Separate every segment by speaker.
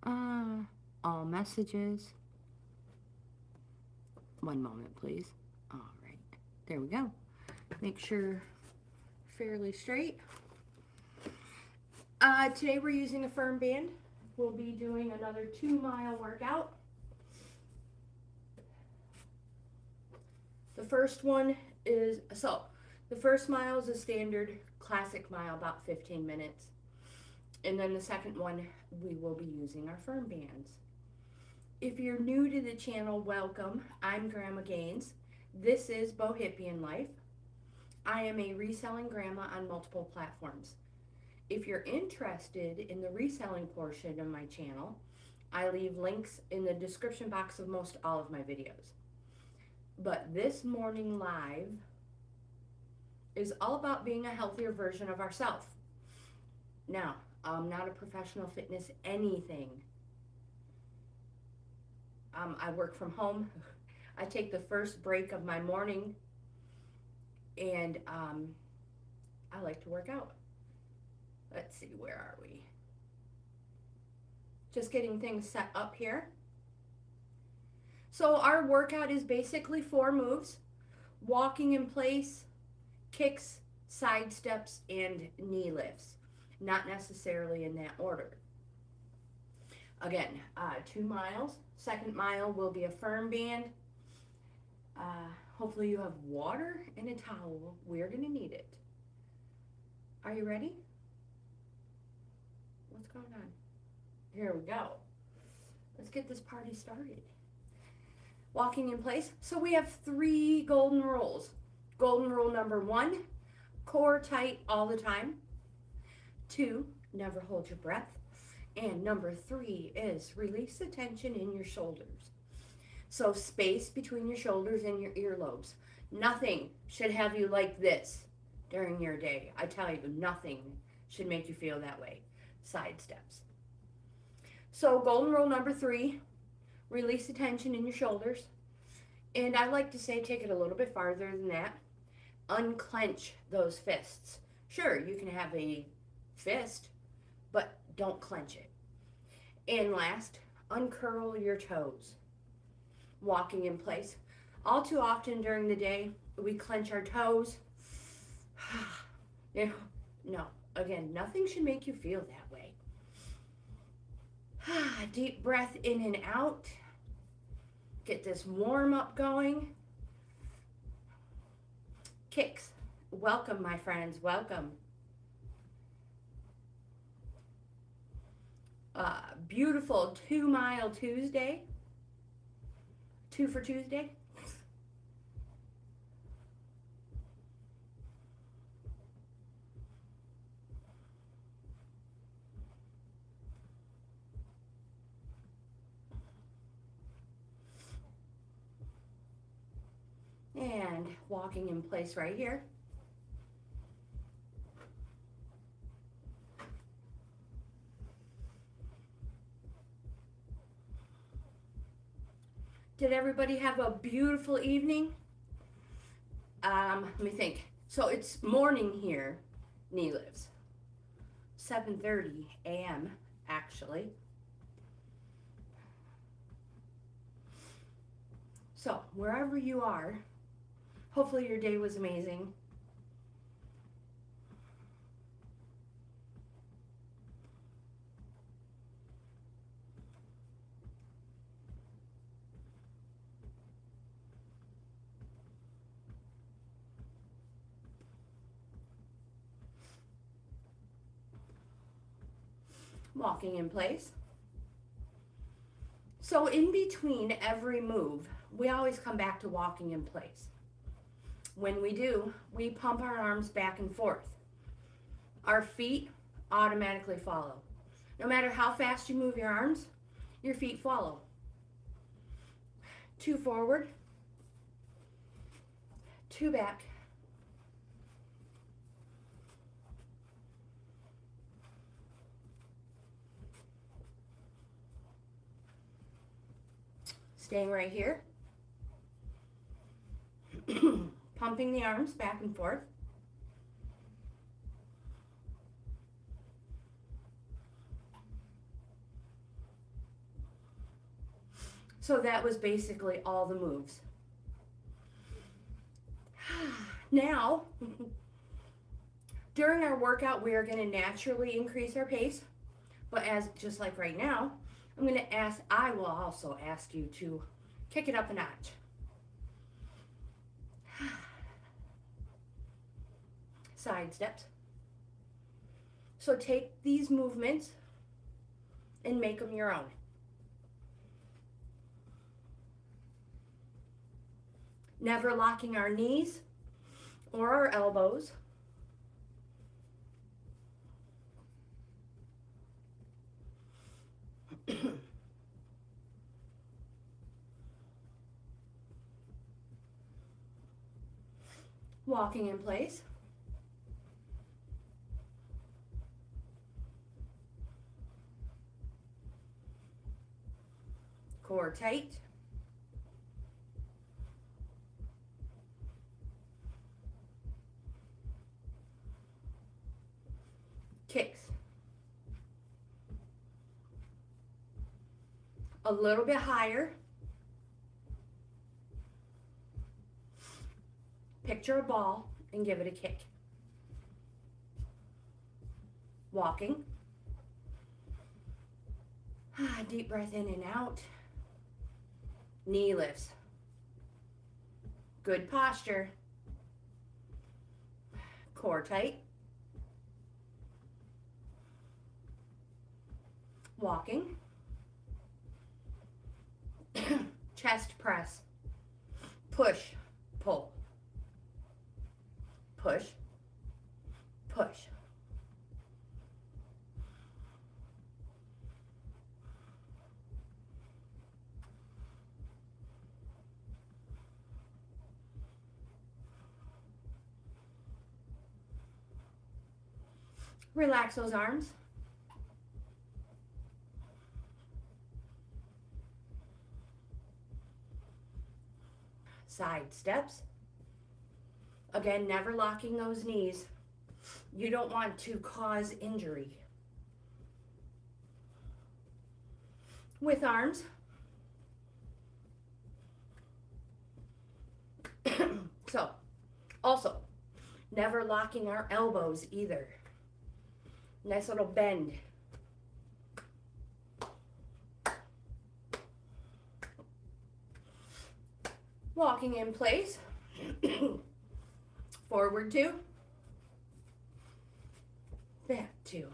Speaker 1: All messages. One moment, please. All right. There we go. Make sure fairly straight. Today we're using a firm band. We'll be doing another 2-mile workout. The first one is, the first mile is a standard classic mile, about 15 minutes. And then the second one, we will be using our firm bands. If you're new to the channel, welcome. I'm Grandma Gaines. This is Bohippian Life. I am a reselling grandma on multiple platforms. If you're interested in the reselling portion of my channel, I leave links in the description box of most all of my videos. But this morning live is all about being a healthier version of ourselves. Now, I'm not a professional fitness anything. I work from home. I take the first break of my morning, and I like to work out. Let's see, where are we? Just getting things set up here. So our workout is basically 4 moves: walking in place, kicks, side steps, and knee lifts. Not necessarily in that order. Again, 2 miles. Second mile will be a firm band. Hopefully you have water and a towel. We're going to need it. Are you ready? What's going on? Here we go. Let's get this party started. Walking in place. So we have 3 golden rules. Golden rule number 1, core tight all the time. 2, never hold your breath. And number 3 is release the tension in your shoulders. So space between your shoulders and your earlobes. Nothing should have you like this during your day. I tell you, nothing should make you feel that way. Side steps. So golden rule number 3, release the tension in your shoulders. And I like to say, take it a little bit farther than that. Unclench those fists. Sure, you can have a fist, but don't clench it. And last, uncurl your toes. Walking in place. All too often during the day, we clench our toes. No, again, nothing should make you feel that way. Deep breath in and out. Get this warm up going. Kicks. Welcome, my friends, welcome. Beautiful 2-mile Tuesday. 2 for Tuesday. And walking in place right here. Did everybody have a beautiful evening? Let me think. So it's morning here, knee lifts. 7:30 a.m. actually. So wherever you are, hopefully your day was amazing. Walking in place. So in between every move, we always come back to walking in place. When we do, we pump our arms back and forth. Our feet automatically follow. No matter how fast you move your arms, your feet follow. 2 forward, 2 back. Staying right here. Pumping the arms back and forth. So that was basically all the moves. Now, during our workout, we are going to naturally increase our pace. But as just like right now, I will also ask you to kick it up a notch. Side steps. So take these movements and make them your own. Never locking our knees or our elbows. Walking in place. Core tight. Kicks. A little bit higher. Picture a ball and give it a kick. Walking. Deep breath in and out. Knee lifts. Good posture. Core tight. Walking. Chest press. Push, pull. Push, push. Relax those arms. Side steps. Again, never locking those knees. You don't want to cause injury. With arms. So, also, never locking our elbows either. Nice little bend. Walking in place. Forward 2. Back 2.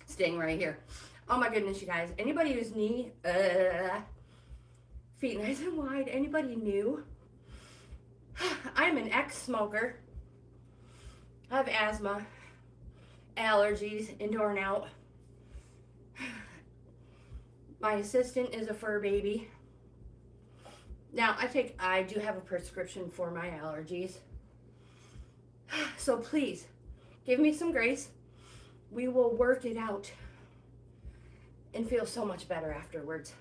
Speaker 1: Staying right here. Oh my goodness, you guys. Anybody whose knee, feet nice and wide, anybody new? I'm an ex-smoker. I have asthma, allergies, indoor and out. My assistant is a fur baby. Now, I do have a prescription for my allergies. So please, give me some grace. We will work it out and feel so much better afterwards.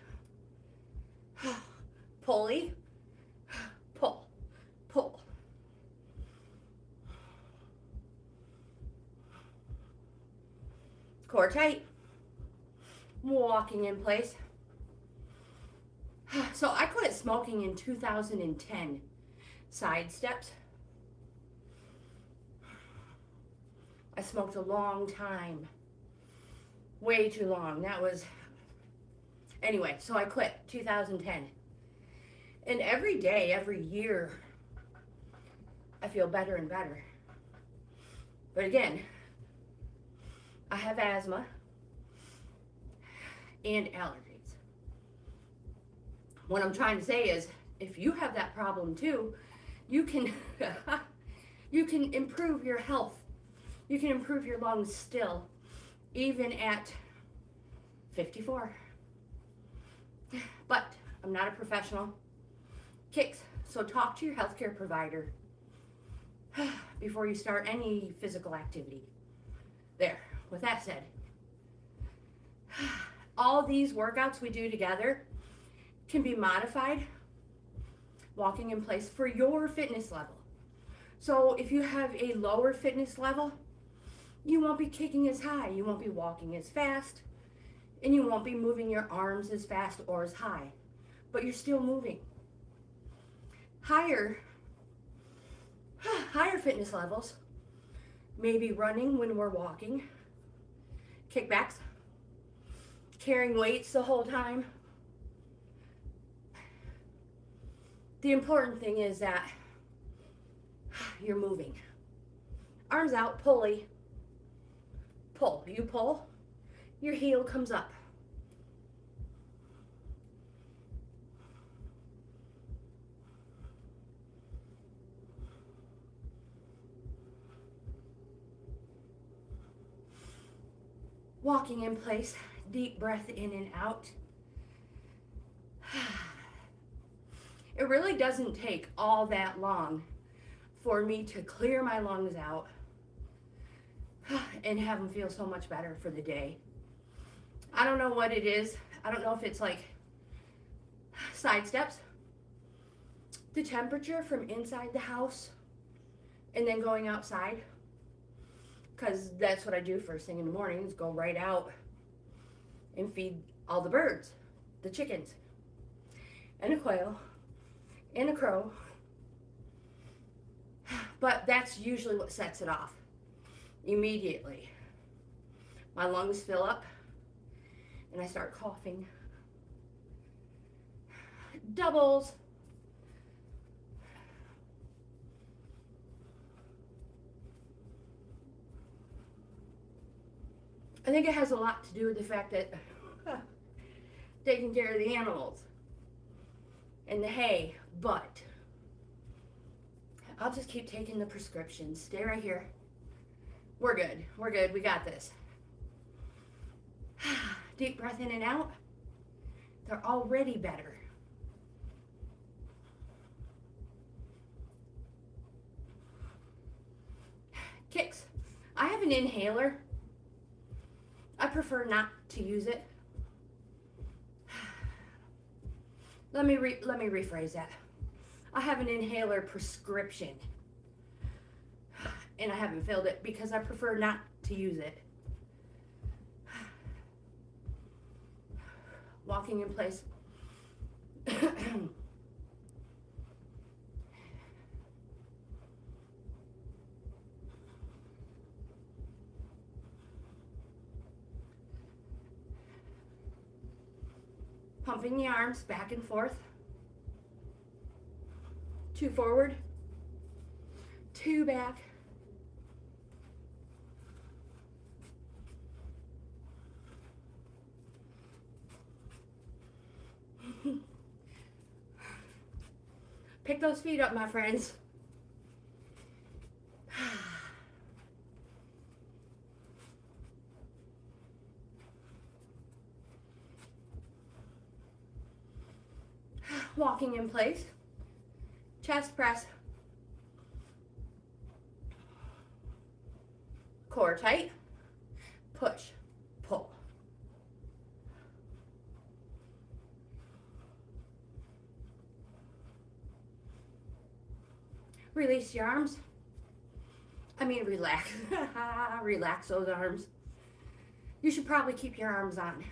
Speaker 1: Pulley, pull, pull. Core tight. Walking in place. So I quit smoking in 2010. Side steps. I smoked a long time. Way too long. Anyway, so I quit 2010. And every day, every year, I feel better and better. But again, I have asthma and allergies. What I'm trying to say is, if you have that problem too, you can improve your health. You can improve your lungs still, even at 54. But I'm not a professional. Kicks. So talk to your healthcare provider before you start any physical activity. There. With that said, all these workouts we do together can be modified, walking in place, for your fitness level. So if you have a lower fitness level, You won't be kicking as high, you won't be walking as fast, and you won't be moving your arms as fast or as high, but you're still moving. Higher fitness levels, maybe running when we're walking, kickbacks, carrying weights the whole time. The important thing is that you're moving. Arms out, pulley. Pull. You pull, your heel comes up. Walking in place, deep breath in and out. It really doesn't take all that long for me to clear my lungs out and have them feel so much better for the day. I don't know what it is. I don't know if it's like side steps, the temperature from inside the house, and then going outside. Because that's what I do first thing in the morning, is go right out and feed all the birds, the chickens, and a quail, and a crow. But that's usually what sets it off immediately. My lungs fill up and I start coughing. Doubles. I think it has a lot to do with the fact that taking care of the animals and the hay, but I'll just keep taking the prescriptions. Stay right here. We're good. We're good. We got this. Deep breath in and out. They're already better. Kicks. I have an inhaler. I prefer not to use it. Let me rephrase that. I have an inhaler prescription, and I haven't filled it because I prefer not to use it. Walking in place. Pumping the arms back and forth. 2 forward, 2 back. Pick those feet up, my friends. Walking in place, chest press, core tight, push, pull. Release your arms. Relax. Relax those arms. You should probably keep your arms on.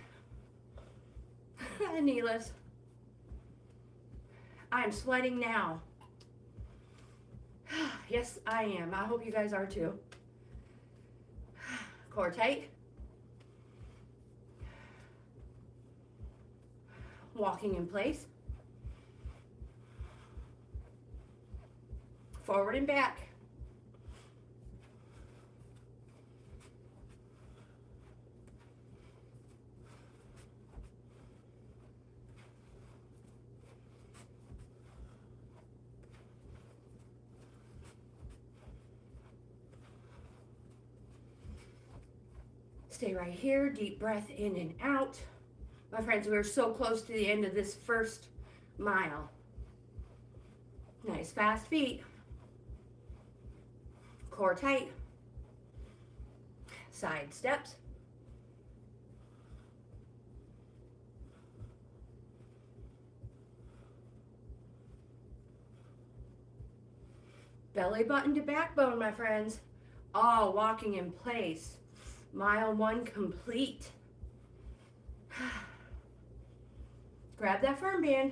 Speaker 1: Knee lifts. I'm sweating now. Yes, I am. I hope you guys are too. Core tight. Walking in place. Forward and back. Stay right here, deep breath in and out. My friends, we're so close to the end of this first mile. Nice fast feet. Core tight. Side steps. Belly button to backbone, my friends. All walking in place. Mile 1 complete. Grab that firm band.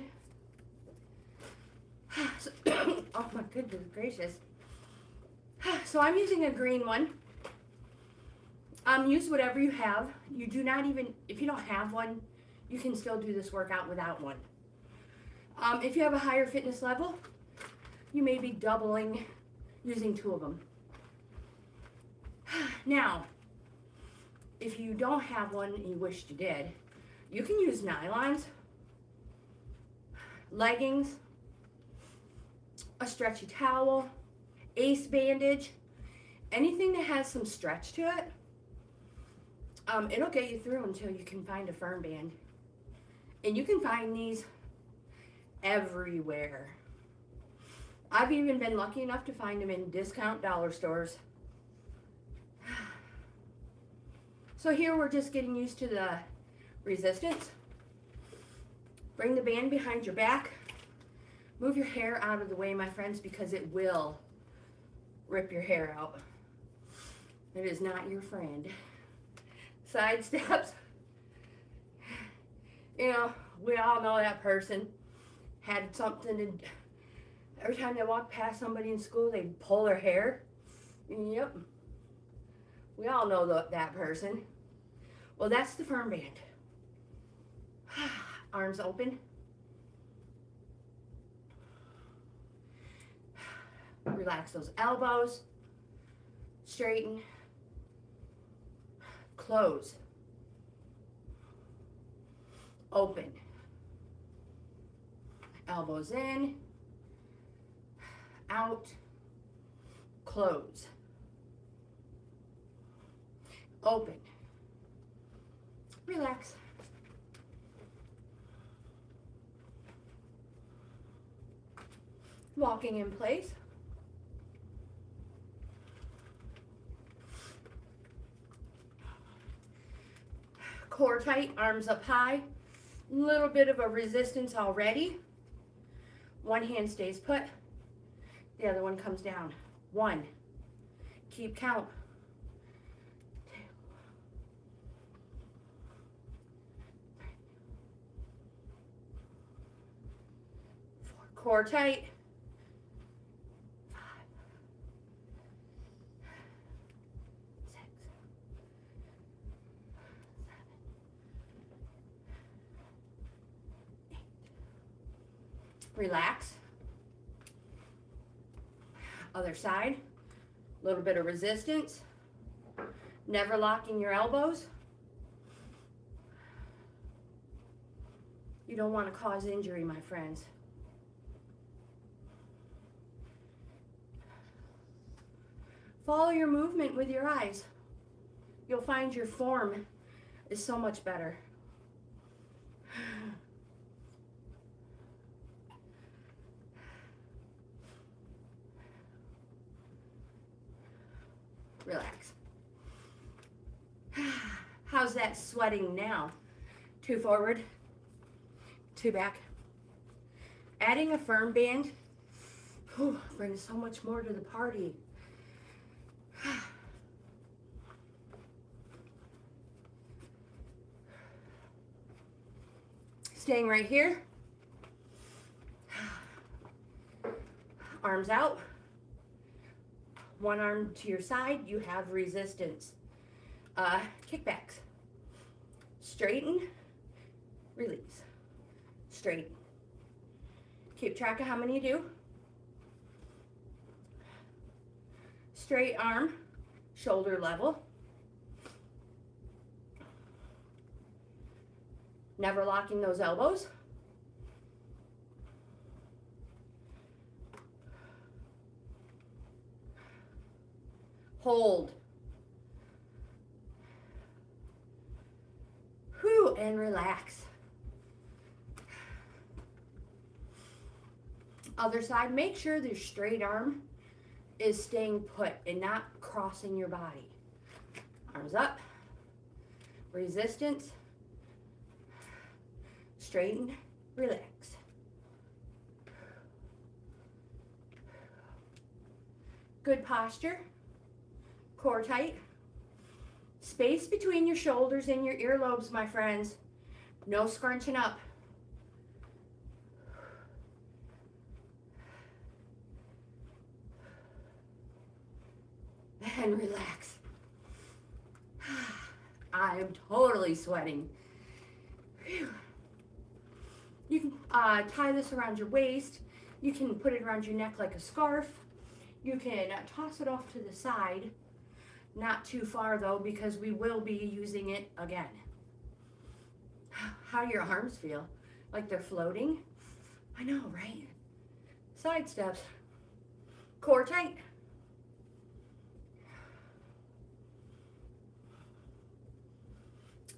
Speaker 1: Oh my goodness gracious. So I'm using a green one. Use whatever you have. You do not even, if you don't have one, you can still do this workout without one. If you have a higher fitness level, you may be doubling using 2 of them. Now, if you don't have one and you wished you did, you can use nylons, leggings, a stretchy towel, ace bandage, anything that has some stretch to it. It'll get you through until you can find a firm band. And you can find these everywhere. I've even been lucky enough to find them in discount dollar stores. So here we're just getting used to the resistance. Bring the band behind your back. Move your hair out of the way, my friends, because it will rip your hair out. It is not your friend. Side steps. You know, we all know that person had something to, every time they walk past somebody in school, they pull their hair. Yep. We all know that person. Well, that's the firm band. Arms open. Relax those elbows. Straighten. Close. Open. Elbows in. Out. Close. Open. Relax. Walking in place. Core tight, arms up high. Little bit of a resistance already. One hand stays put. The other one comes down. 1. Keep count. 2. 3. 4. Core tight. 5. 6. 7. 8. Relax. Other side. A little bit of resistance. Never locking your elbows. You don't want to cause injury, my friends. Follow your movement with your eyes. You'll find your form is so much better. Relax. How's that sweating now? 2 forward, 2 back. Adding a firm band brings so much more to the party. Staying right here. Arms out. One arm to your side, you have resistance. Kickbacks. Straighten, release. Straighten. Keep track of how many you do. Straight arm, shoulder level. Never locking those elbows. Hold. Whew, and relax. Other side, make sure the straight arm is staying put and not crossing your body. Arms up. Resistance. Straighten, relax. Good posture. Core tight. Space between your shoulders and your earlobes, my friends. No scrunching up. And relax. I am totally sweating. Whew. You can tie this around your waist. You can put it around your neck like a scarf. You can toss it off to the side. Not too far though, because we will be using it again. How do your arms feel? Like they're floating? I know, right? Side steps. Core tight.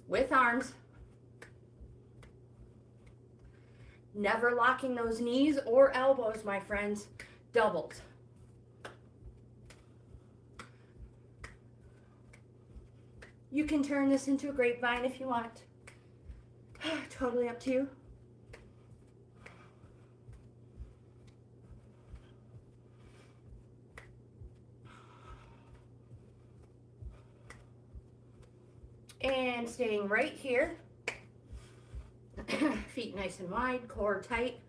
Speaker 1: With arms. Never locking those knees or elbows, my friends. Doubles. You can turn this into a grapevine if you want. Totally up to you. And staying right here. Feet nice and wide, core tight.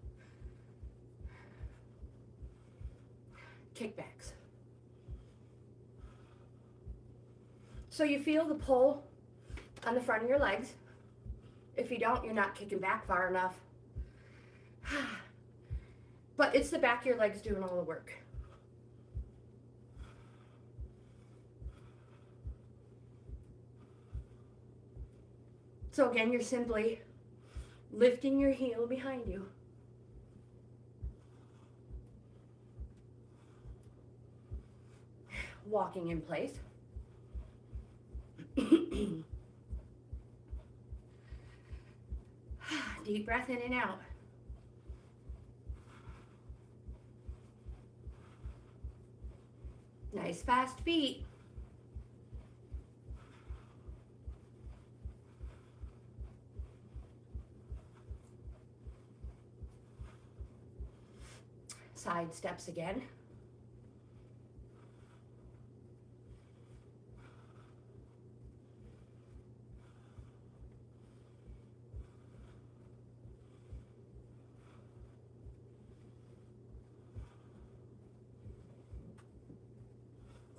Speaker 1: Kickbacks. So you feel the pull on the front of your legs. If you don't, you're not kicking back far enough. But it's the back of your legs doing all the work. So again, you're simply lifting your heel behind you. Walking in place. Deep breath in and out. Nice fast feet. Side steps again.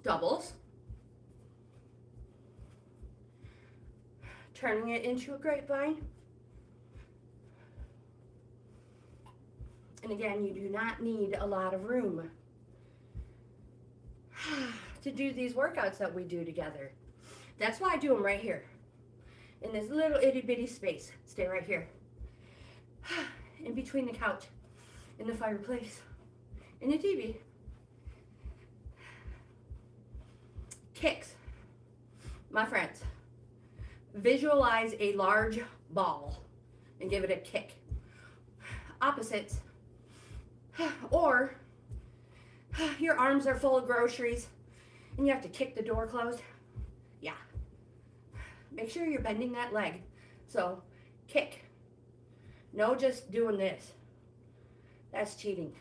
Speaker 1: Doubles. Turning it into a grapevine. And again, you do not need a lot of room to do these workouts that we do together. That's why I do them right here, in this little itty bitty space. Stay right here, in between the couch, in the fireplace, in the TV. Kicks. My friends, visualize a large ball and give it a kick. Opposites. Or your arms are full of groceries and you have to kick the door closed. Yeah. Make sure you're bending that leg. So kick. No just doing this. That's cheating.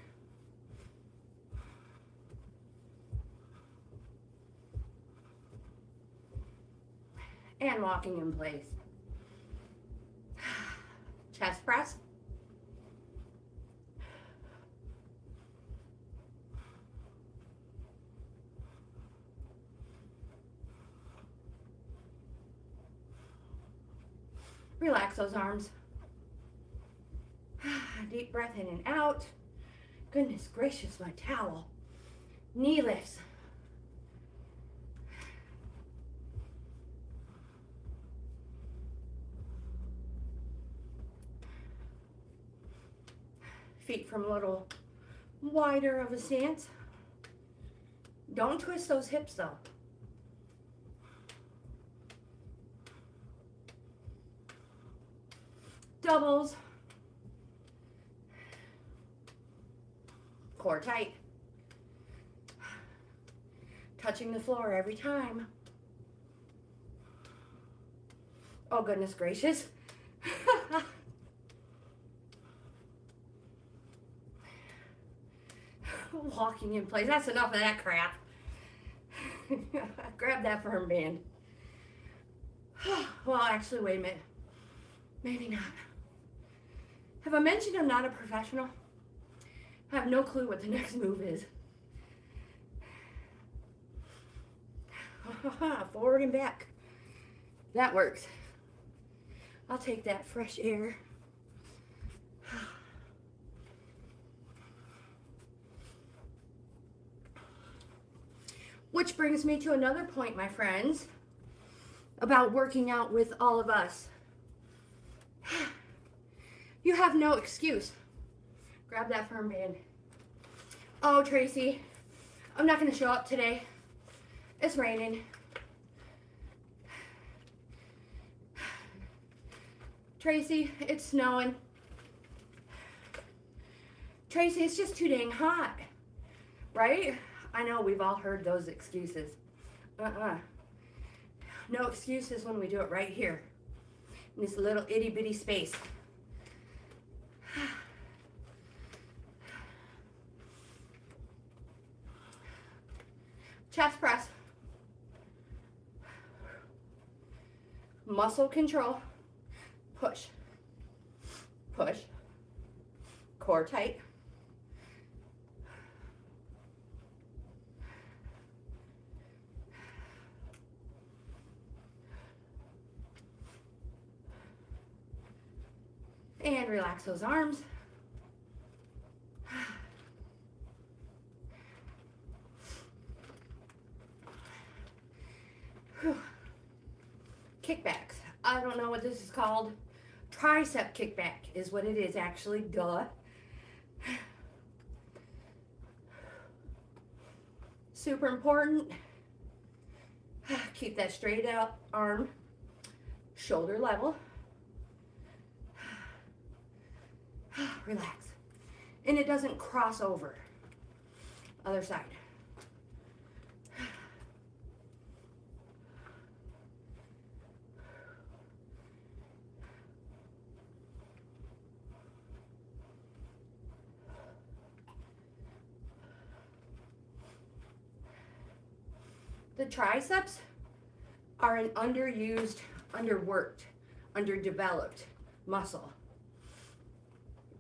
Speaker 1: And walking in place. Chest press. Relax those arms. Deep breath in and out. Goodness gracious, my towel. Knee lifts. Feet from a little wider of a stance. Don't twist those hips though. Doubles. Core tight. Touching the floor every time. Oh goodness gracious. Walking in place. That's enough of that crap. Grab that firm band. Well, actually, wait a minute. Maybe not. Have I mentioned I'm not a professional? I have no clue what the next move is. Forward and back. That works. I'll take that fresh air. Which brings me to another point, my friends, about working out with all of us. You have no excuse. Grab that firm band. Oh, Tracy, I'm not going to show up today. It's raining. Tracy, it's snowing. Tracy, it's just too dang hot. Right? I know we've all heard those excuses. No excuses when we do it right here. In this little itty bitty space. Chest press. Muscle control. Push. Push. Core tight. And relax those arms. Kickbacks. I don't know what this is called. Tricep kickback is what it is actually. Duh. Super important. Keep that straight out arm, shoulder level. Relax. And it doesn't cross over. Other side. The triceps are an underused, underworked, underdeveloped muscle.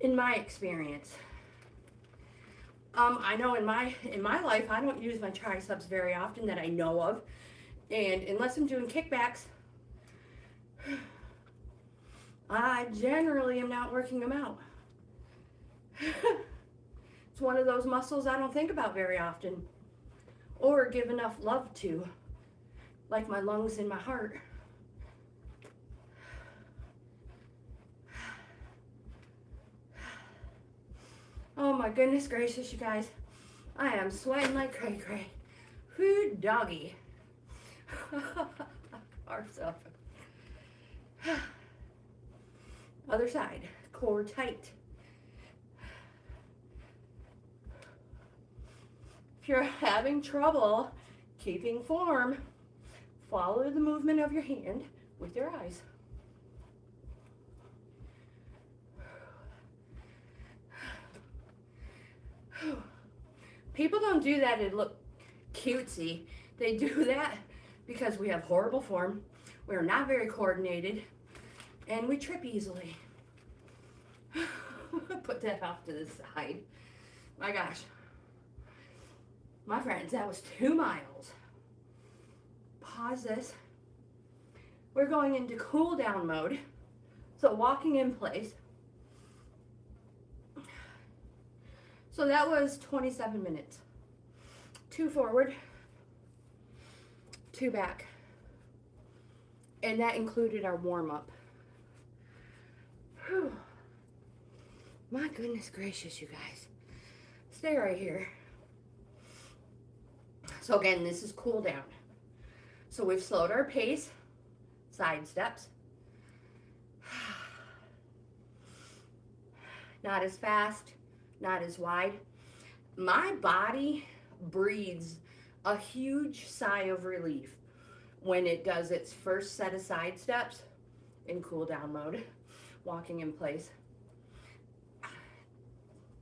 Speaker 1: In my experience, I know in my life I don't use my triceps very often that I know of, and unless I'm doing kickbacks, I generally am not working them out. It's one of those muscles I don't think about very often, or give enough love to, like my lungs and my heart. Oh my goodness gracious, you guys. I am sweating like cray cray. Whoo doggy. Arms up. Other side. Core tight. If you're having trouble keeping form, follow the movement of your hand with your eyes. People don't do that to look cutesy. They do that because we have horrible form, we're not very coordinated, and we trip easily. Put that off to the side. My gosh. My friends, that was 2 miles. Pause this. We're going into cool down mode. So walking in place. So that was 27 minutes. 2 forward, 2 back. And that included our warm-up. My goodness gracious, you guys. Stay right here. So again, this is cool down. So we've slowed our pace, side steps. Not as fast, not as wide. My body breathes a huge sigh of relief when it does its first set of side steps in cool down mode, walking in place.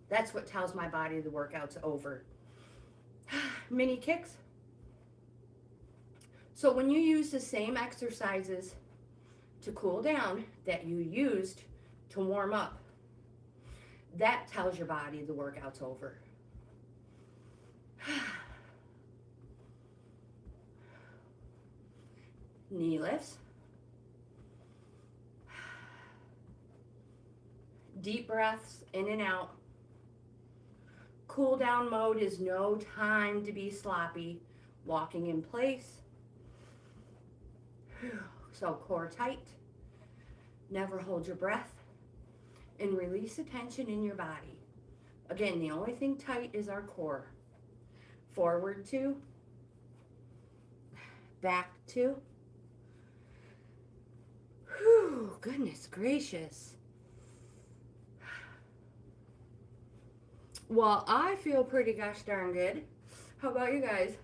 Speaker 1: That's what tells my body the workout's over. Mini kicks. So when you use the same exercises to cool down that you used to warm up, that tells your body the workout's over. Knee lifts. Deep breaths in and out. Cool down mode is no time to be sloppy. Walking in place. So core tight. Never hold your breath. And release the tension in your body. Again, the only thing tight is our core. Forward 2. Back 2. Whew, goodness gracious. Well, I feel pretty gosh darn good. How about you guys?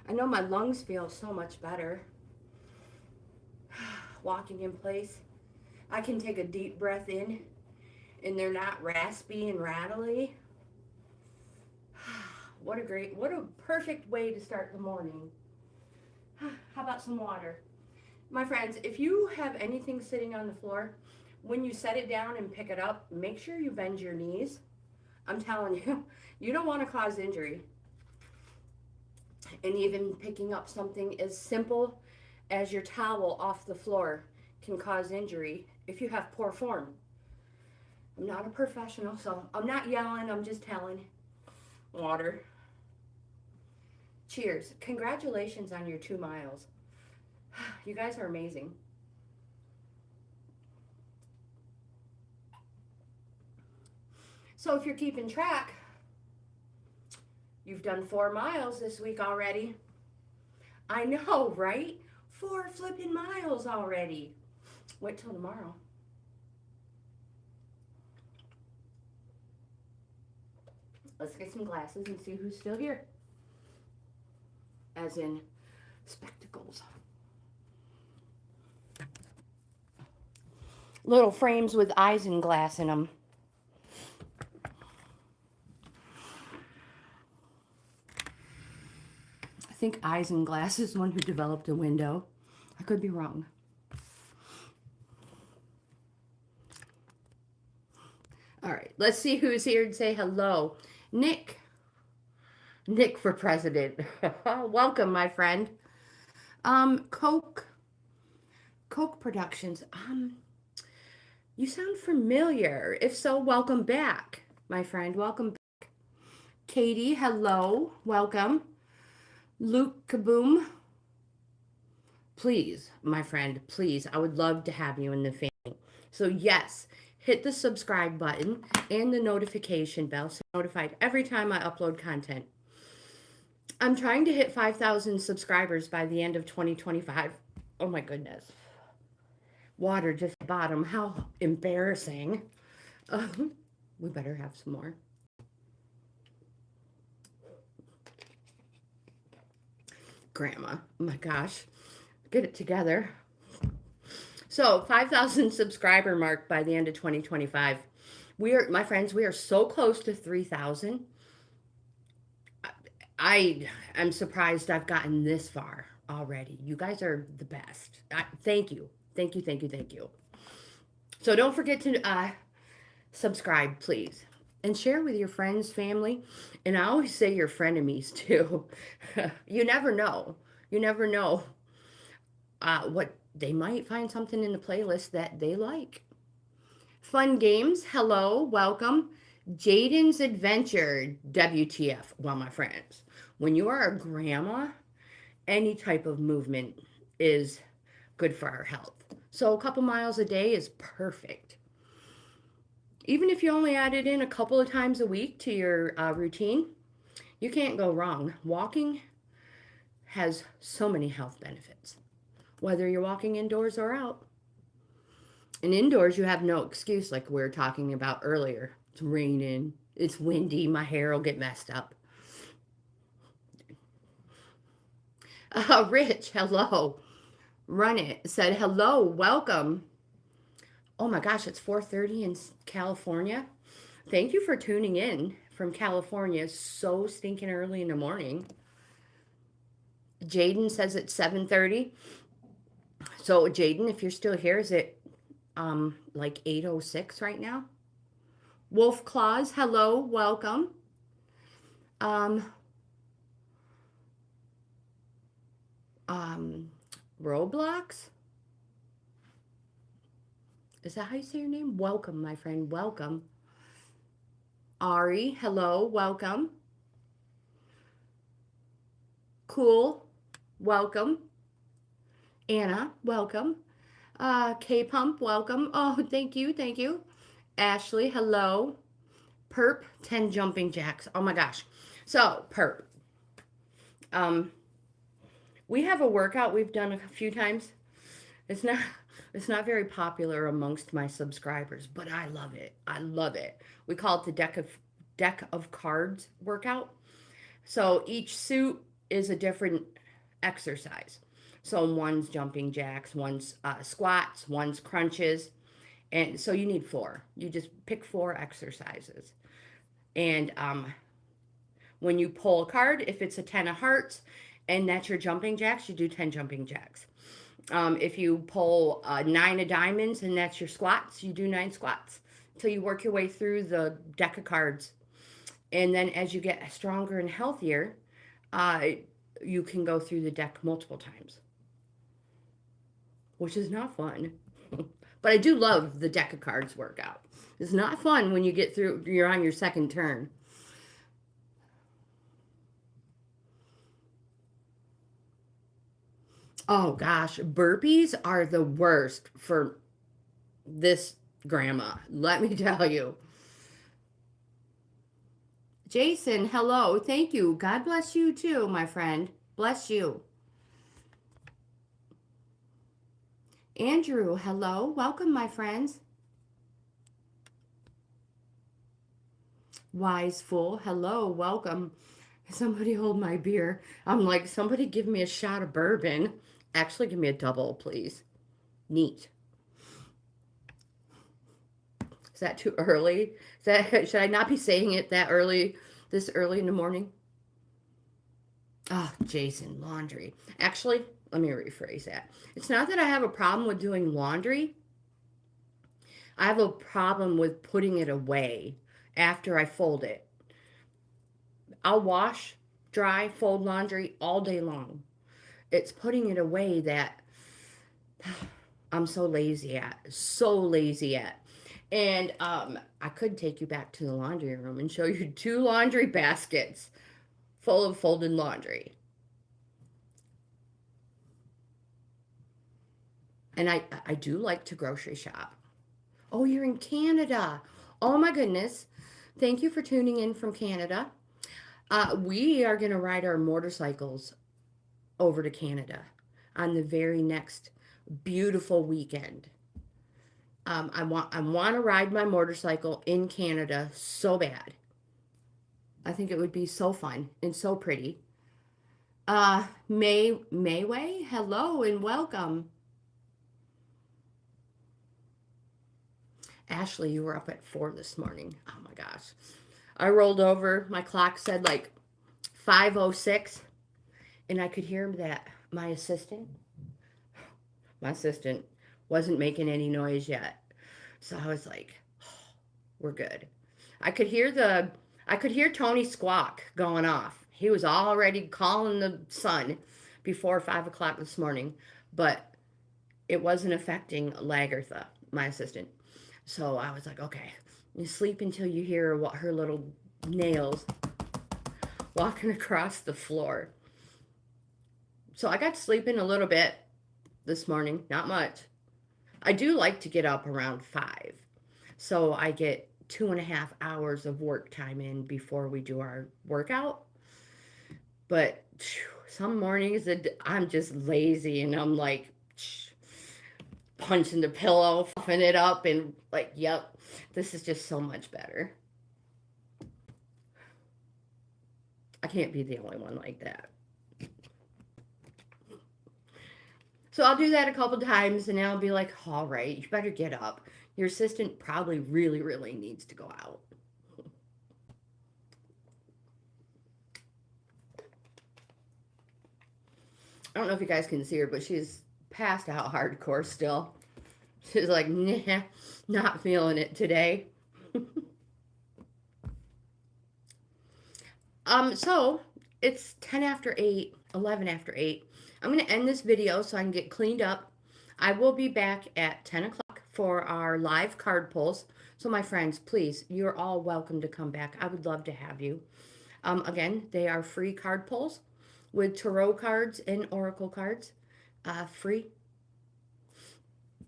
Speaker 1: I know my lungs feel so much better. Walking in place. I can take a deep breath in and they're not raspy and rattly. What a perfect way to start the morning. How about some water? My friends, if you have anything sitting on the floor, when you set it down and pick it up, make sure you bend your knees. I'm telling you, you don't want to cause injury. And even picking up something as simple as your towel off the floor can cause injury if you have poor form. I'm not a professional, so I'm not yelling, I'm just telling. Water. Cheers. Congratulations on your 2 miles. You guys are amazing. So if you're keeping track, you've done 4 miles this week already. I know, right? 4 flipping miles already. Wait till tomorrow. Let's get some glasses and see who's still here. As in spectacles. Little frames with isinglass in them. I think Isinglass is the one who developed a window. I could be wrong. All right, let's see who's here and say hello. Nick. Nick for president. Welcome, my friend. Coke Productions. You sound familiar. If so, welcome back, my friend. Welcome back. Katie, hello. Welcome. Luke Kaboom. Please, my friend, please. I would love to have you in the family. So yes, hit the subscribe button and the notification bell so you're notified every time I upload content. I'm trying to hit 5,000 subscribers by the end of 2025. Oh my goodness. Water just bottom. How embarrassing. We better have some more. Grandma. Oh my gosh. Get it together. So 5,000 subscriber mark by the end of 2025. My friends, we are so close to 3,000. I'm surprised I've gotten this far already. You guys are the best. Thank you. Thank you, thank you, thank you. So don't forget to subscribe, please. And share with your friends, family. And I always say your frenemies, too. You never know. You never know what they might find something in the playlist that they like. Fun Games, hello, welcome. Jaden's Adventure, WTF. Well, my friends, when you are a grandma, any type of movement is good for our health. So a couple miles a day is perfect. Even if you only add it in a couple of times a week to your routine, you can't go wrong. Walking has so many health benefits, whether you're walking indoors or out. And indoors, you have no excuse, like we were talking about earlier. It's raining, it's windy, my hair will get messed up. Rich, hello. Run It said, hello, welcome. Oh my gosh, it's 4:30 in California. Thank you for tuning in from California so stinking early in the morning. Jaden says it's 7:30. So Jaden, if you're still here, is it like 8:06 right now? Wolf Claws, hello, welcome. Um, Roblox? Is that how you say your name? Welcome, my friend, welcome. Ari, hello, welcome. Cool, welcome. Anna, welcome. K-Pump, welcome. Oh, thank you, thank you. Ashley, hello. Perp, 10 jumping jacks. Oh my gosh. So, Perp. We have a workout we've done a few times. It's not very popular amongst my subscribers, but I love it. I love it. We call it the deck of cards workout. So each suit is a different exercise. So one's jumping jacks, one's squats, one's crunches. And so you need 4. You just pick 4 exercises. And when you pull a card, if it's a 10 of hearts and that's your jumping jacks, you do 10 jumping jacks. If you pull 9 of diamonds and that's your squats, you do 9 squats until you work your way through the deck of cards. And then as you get stronger and healthier, you can go through the deck multiple times, which is not fun. But I do love the deck of cards workout. It's not fun when you get through, you're on your second turn. Oh gosh, burpees are the worst for this grandma. Let me tell you. Jason, hello. Thank you. God bless you too, my friend. Bless you. Andrew, hello. Welcome, my friends. Wise Fool, hello. Welcome. Somebody hold my beer. I'm like, somebody give me a shot of bourbon. Actually, give me a double, please. Neat. Is that too early? Should I not be saying it that early, this early in the morning? Oh, Jason, laundry. Actually, let me rephrase that. It's not that I have a problem with doing laundry. I have a problem with putting it away after I fold it. I'll wash, dry, fold laundry all day long. It's putting it away that I'm so lazy at. So lazy at. And I could take you back to the laundry room and show you 2 laundry baskets full of folded laundry. And I do like to grocery shop. Oh, you're in Canada. Oh my goodness. Thank you for tuning in from Canada. We are going to ride our motorcycles over to Canada on the very next beautiful weekend. I want to ride my motorcycle in Canada so bad. I think it would be so fun and so pretty. Mayway, hello and welcome. Ashley, you were up at 4 this morning. Oh my gosh. I rolled over. My clock said like 5:06, and I could hear that my assistant wasn't making any noise yet. So I was like, oh, we're good. I could hear Tony Squawk going off. He was already calling the sun before 5 o'clock this morning, but it wasn't affecting Lagertha, my assistant. So I was like, okay, you sleep until you hear her little nails walking across the floor. So I got to sleep in a little bit this morning, not much. I do like to get up around 5. So I get 2.5 hours of work time in before we do our workout. But some mornings I'm just lazy and I'm like punching the pillow, puffing it up, and like, yep, this is just so much better. I can't be the only one like that. So I'll do that a couple times and then I'll be like, all right, you better get up. Your assistant probably really, really needs to go out. don't know if you guys can see her, but she's passed out hardcore still. She's like, nah, not feeling it today. So it's 10 after 8, 11 after 8. I'm going to end this video so I can get cleaned up. I will be back at 10 o'clock for our live card pulls. So my friends, please, you're all welcome to come back. I would love to have you. Again, they are free card pulls with tarot cards and oracle cards. Free.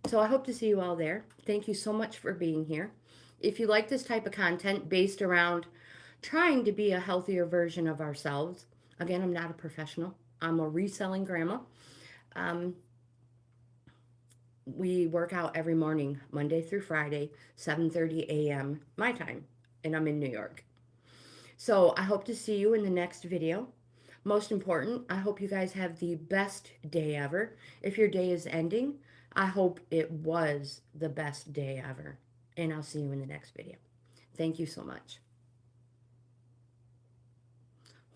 Speaker 1: So I hope to see you all there. Thank you so much for being here. If you like this type of content based around trying to be a healthier version of ourselves, again, I'm not a professional. I'm a reselling grandma. We work out every morning, Monday through Friday, 7:30 a.m. my time, and I'm in New York. So I hope to see you in the next video. Most important, I hope you guys have the best day ever. If your day is ending, I hope it was the best day ever. And I'll see you in the next video. Thank you so much.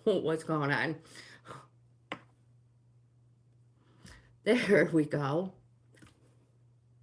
Speaker 1: What's going on? There we go.